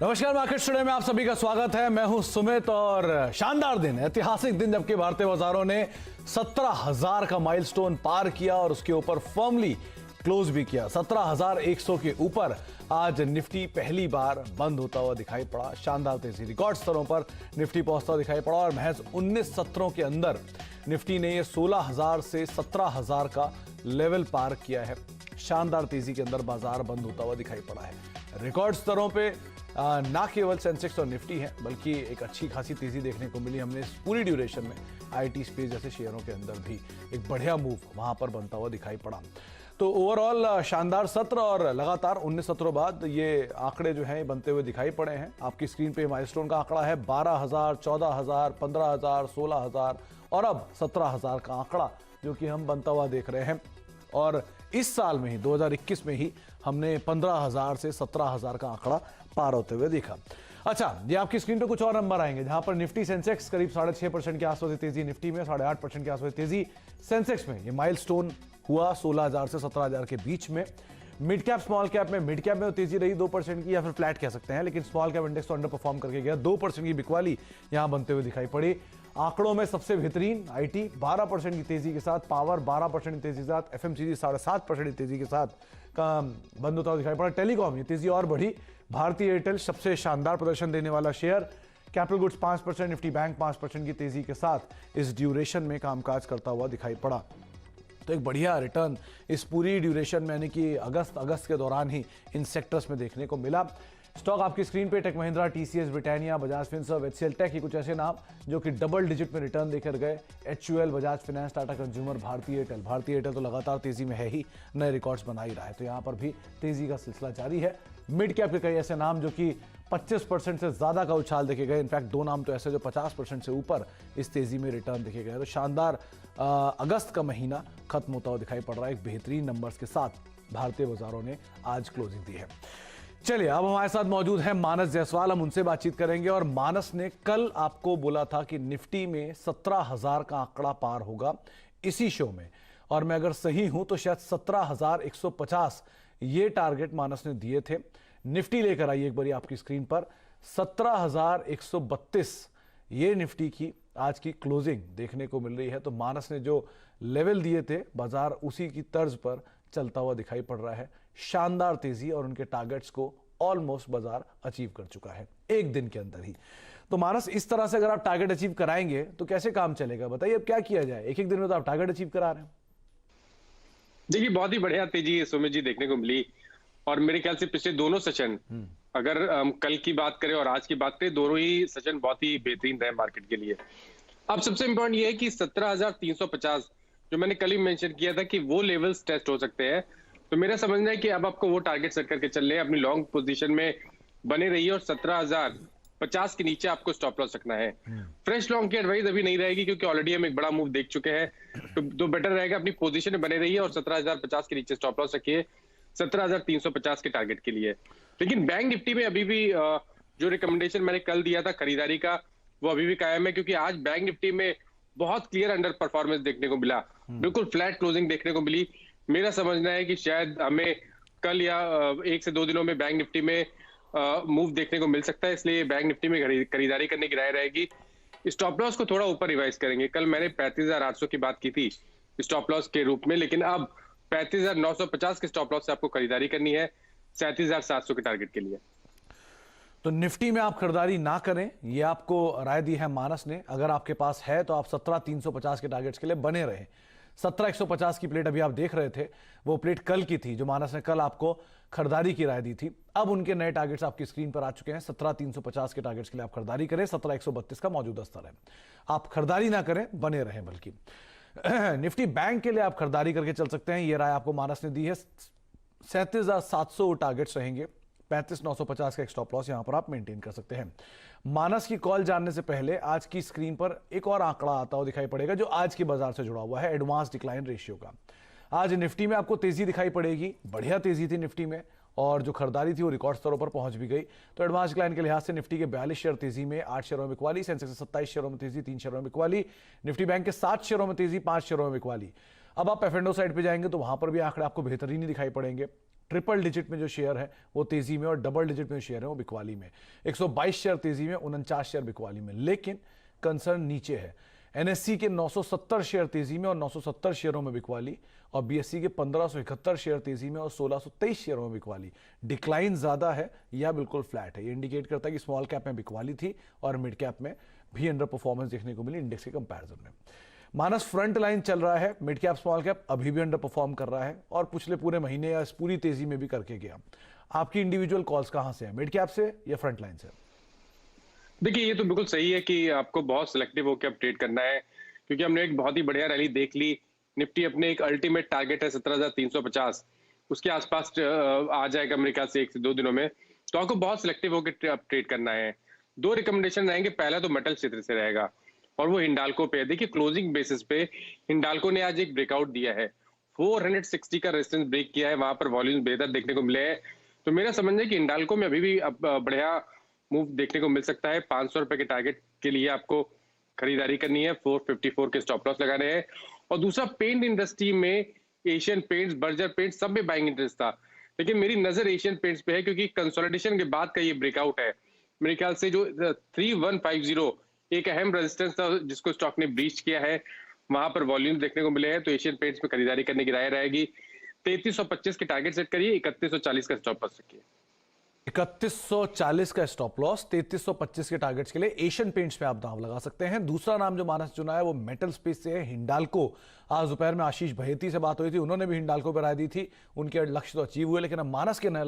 नमस्कार, market studio में आप सभी का स्वागत है। मैं हूं सुमित और शानदार दिन, ऐतिहासिक दिन जबकि भारतीय बाजारों ने 17,000 का माइलस्टोन पार किया और उसके ऊपर फर्मली क्लोज भी किया। 17,100 के ऊपर आज निफ्टी पहली बार बंद होता हुआ दिखाई पड़ा। शानदार तेजी, रिकॉर्ड स्तरों पर निफ्टी पहुंचता हुआ दिखाई पड़ा और महज 19 सत्रों के अंदर निफ्टी ने यह 16,000 से 17,000 का लेवल पार किया है। शानदार तेजी के अंदर बाजार बंद होता हुआ दिखाई पड़ा है। रिकॉर्ड स्तरों पे ना केवल सेंसेक्स और निफ्टी है बल्कि एक अच्छी खासी तेजी देखने को मिली। हमने इस पूरी ड्यूरेशन में आईटी स्पेस जैसे शेयरों के अंदर भी एक बढ़िया मूव वहां पर बनता हुआ दिखाई पड़ा। तो ओवरऑल शानदार सत्र और लगातार 19 सत्रों बाद ये आंकड़े जो हैं बनते हुए दिखाई पड़े हैं। आपकी स्क्रीन पे माइलस्टोन का आंकड़ा है 12,000, 14,000, 15,000, 16,000 और अब 17,000 का आंकड़ा जो कि हम बनता हुआ देख रहे हैं। और इस साल में ही 2021 में ही हमने 15,000 से 17,000 का आंकड़ा पार होते हुए देखा। अच्छा, ये आपकी स्क्रीन पे कुछ और नंबर आएंगे जहां पर निफ्टी सेंसेक्स करीब 6.5% के आसपास तेजी, निफ्टी में 8.5% के आसपास तेजी, सेंसेक्स में ये माइलस्टोन हुआ 16,000 से 17,000 के बीच में। मिड कैप स्मॉल कैप में, मिड कैप में तेजी रही 2% की या फिर फ्लैट कह सकते हैं, लेकिन स्मॉल कैप इंडेक्स तो अंडर परफॉर्म करके गया। 2% की बिकवाली यहां बनते हुए दिखाई पड़ी। आंकड़ों में सबसे बेहतरीन आईटी 12% की तेजी के साथ, पावर 12% की तेजी के साथ, एफएमसीजी 7.5% की तेजी के साथ का बंद होता हुआ दिखाई पड़ा। टेलीकॉम ये तेजी और बढ़ी। भारतीय एयरटेल सबसे शानदार प्रदर्शन देने वाला share, capital goods 5%, Nifty bank 5% की तेजी के साथ इस ड्यूरेशन में कामकाज करता हुआ दिखाई पड़ा। तो एक बढ़िया रिटर्न इस पूरी ड्यूरेशन में यानी कि अगस्त के दौरान ही इन सेक्टर्स में देखने को मिला। स्टॉक आपकी स्क्रीन पे Tech Mahindra, TCS, Britannia, Bajaj Finserv, HCL Tech, ये कुछ ऐसे नाम जो कि डबल डिजिट में रिटर्न देकर गए। HUL, Bajaj finance, Tata consumer, भारतीय एयरटेल तो लगातार तेजी में है ही, नए रिकॉर्ड्स बना ही रहा है। तो यहाँ पर भी तेजी का सिलसिला जारी है। मिड कैप के कई ऐसे नाम जो कि 25% से ज्यादा का उछाल देखे गए। इनफैक्ट दो नाम तो ऐसे जो 50% से ऊपर इस तेजी में रिटर्न देखे गए। तो शानदार अगस्त का महीना खत्म होता हुआ दिखाई पड़ रहा है एक बेहतरीन नंबर्स के साथ भारतीय बाजारों ने आज क्लोजिंग दी है। चलिए, अब हमारे साथ मौजूद है मानस जायसवाल, हम उनसे बातचीत करेंगे। और मानस ने कल आपको बोला था कि निफ्टी में 17,000 का आंकड़ा पार होगा इसी शो में, और मैं अगर सही हूं तो शायद 17,150 ये टारगेट मानस ने दिए थे। निफ्टी लेकर आइए एक बारी आपकी स्क्रीन पर, 17,132 ये निफ्टी की आज की क्लोजिंग देखने को मिल रही है। तो मानस ने जो लेवल दिए थे बाजार उसी की तर्ज पर चलता हुआ दिखाई पड़ रहा है। शानदार तेजी और उनके टारगेट्स को ऑलमोस्ट बाजार अचीव कर चुका है एक दिन के अंदर ही। तो मानस, इस तरह से अगर आप टारगेट अचीव कराएंगे तो कैसे काम चलेगा, बताइए अब क्या किया जाए? एक दिन में तो आप टारगेट अचीव करा रहे हैं। देखिए, बहुत ही बढ़िया तेजी सुमित जी देखने को मिली और मेरे ख्याल से पिछले दोनों सेशन, अगर कल की बात करें और आज की बात करें, दोनों ही सेशन बहुत ही बेहतरीन रहे मार्केट के लिए। अब सबसे इंपॉर्टेंट ये है कि 17,350 जो मैंने कल ही मेंशन किया था कि वो लेवल्स टेस्ट हो सकते हैं। तो मेरा समझना है कि अब आपको वो टारगेट सेट करके चल रहे हैं, अपनी लॉन्ग पोजीशन में बने रहिए और 17,050 के नीचे आपको स्टॉप लॉस रखना है। फ्रेश लॉन्ग की एडवाइस अभी नहीं रहेगी क्योंकि ऑलरेडी हम एक बड़ा मूव देख चुके हैं। तो बेटर रहेगा अपनी पोजीशन में बने रहिए और 17,050 के नीचे स्टॉप लॉस रखिए 17,350 के टारगेट के लिए। लेकिन बैंक निफ्टी में अभी भी जो रिकमेंडेशन मैंने कल दिया था खरीदारी का, वो अभी भी कायम है, क्योंकि आज बैंक निफ्टी में बहुत क्लियर अंडर परफॉर्मेंस देखने को मिला, बिल्कुल फ्लैट क्लोजिंग देखने को मिली। मेरा समझना है कि शायद हमें कल या 1 से 2 दिनों में बैंक निफ्टी में मूव देखने को मिल सकता है, इसलिए बैंक निफ्टी में खरीदारी करने की राय रहेगी। स्टॉप लॉस को थोड़ा ऊपर रिवाइज करेंगे। कल मैंने 35,800 की बात की थी स्टॉप लॉस के रूप में, लेकिन अब 35,950 के स्टॉप लॉस से आपको खरीदारी करनी है 37,700 के टारगेट के लिए। तो निफ्टी में आप खरीदारी ना करें, ये आपको राय दी है मानस ने। अगर आपके पास है तो आप 17,350 के टारगेट्स के लिए बने रहें। 17,150 की प्लेट अभी आप देख रहे थे, वो प्लेट कल की थी जो मानस ने कल आपको खरीदारी की राय दी थी। अब उनके नए टारगेट्स आपकी स्क्रीन पर आ चुके हैं। 17,350 के टारगेट्स के लिए आप खरीदारी करें। 17,132 का मौजूदा स्तर है। आप खरीदारी ना करें, बने रहें। बल्कि निफ्टी बैंक के लिए आप खरीदारी करके चल सकते हैं, ये राय आपको मानस ने दी है। 37,700 टारगेट्स रहेंगे, 35,950 का एक स्टॉप लॉस यहां पर आप मेंटेन कर सकते हैं। मानस की कॉल जानने से पहले आज की स्क्रीन पर एक और आंकड़ा आता हुआ दिखाई पड़ेगा जो आज के बाजार से जुड़ा हुआ है, एडवांस डिक्लाइन रेशियो का। आज निफ्टी में आपको तेजी दिखाई पड़ेगी, बढ़िया तेजी थी निफ्टी में और जो खरीदारी थी वो रिकॉर्ड स्तरों पर पहुंच भी गई। तो एडवांस डिक्लाइन के लिहाज से निफ्टी के 42 शेयर तेजी में, 8 शेयरों में बिकवाली। सेंसेक्स के 27 शेयरों में तेजी, 3 शेयरों में बिकवाली। निफ्टी बैंक के 7 शेयरों में तेजी, 5 शेयरों में बिकवाली। अब आप एफ एंडो साइड पे जाएंगे तो वहां पर भी आंकड़े आपको बेहतरीन ही दिखाई पड़ेंगे। ट्रिपल डिजिट में जो शेयर है वो तेजी में, और डबल डिजिट में शेयर है वो बिकवाली में। 122 शेयर तेजी में, 49 शेयर बिकवाली में। लेकिन कंसर्न नीचे है। एनएससी के 970 शेयर तेजी में और 970 शेयरों में बिकवाली, और बीएससी के 1571 शेयर तेजी में और 1623 शेयरों में बिकवाली। डिक्लाइन ज्यादा है या बिल्कुल फ्लैट है, ये इंडिकेट करता है कि स्मॉल कैप में बिकवाली थी और मिड कैप में भी अंडर परफॉर्मेंस देखने को मिली इंडेक्स के कंपैरिजन में। मानस फ्रंट लाइन चल रहा है, मिड कैप स्मॉल कैप अभी भी अंडर परफॉर्म कर रहा है और पिछले पूरे महीने या इस पूरी तेजी में भी करके गया। आपकी इंडिविजुअल कॉल्स कहां से है, मिड कैप से या फ्रंट लाइन से? देखिए, ये तो बिल्कुल सही है कि आपको बहुत सिलेक्टिव होकर अपडेट करना है, क्योंकि हमने एक बहुत ही बढ़िया रैली देख ली। निफ्टी अपने एक अल्टीमेट टारगेट है 17,350, उसके आसपास आ जाएगा मेरे ख्याल से 1 से 2 दिनों में। तो आपको बहुत सिलेक्टिव होकर अपडेट करना है। 2 रिकमेंडेशन रहेंगे। पहला तो मेटल क्षेत्र से रहेगा और वो हिंडाल्को पे है। देखिए, क्लोजिंग बेसिस पे हिंडाल्को ने आज एक ब्रेकआउट दिया है, 460 का रेजिस्टेंस ब्रेक किया है, वहां पर वॉल्यूम बेहतर देखने को मिले हैं। तो मेरा समझना है कि हिंडाल्को में अभी भी बढ़िया मूव देखने को मिल सकता है। 500 रुपए के टारगेट के लिए आपको खरीदारी करनी है, 454 के स्टॉप लॉस लगाने हैं। और दूसरा, पेंट इंडस्ट्री में एशियन पेंट्स, बर्जर पेंट्स, सब में बाइंग इंटरेस्ट था, लेकिन मेरी नजर एशियन पेंट्स पे है, क्योंकि कंसोलिडेशन के बाद का ये ब्रेकआउट है। मेरे ख्याल से जो 3150 एक अहम रेजिस्टेंस था जिसको स्टॉक ने ब्रीच किया है, वहां पर वॉल्यूम देखने को मिले हैं। तो एशियन पेंट्स में खरीदारी करने की राय रहेगी। 3325 के टारगेट सेट करिए, 3140 का स्टॉप लॉस रखिए। 3140 का स्टॉप लॉस, 3325 के टारगेट्स के लिए एशियन पेंट्स पे आप दांव लगा सकते हैं। दूसरा नाम जो मानस चुना है वो मेटल स्पेस से है, हिंडाल्को। आज दोपहर में आशीष भयेती से बात हुई थी, उन्होंने भी हिंडाल्को पर राय दी थी। उनके लक्ष्य तो अचीव हुए, लेकिन अब मानस के नए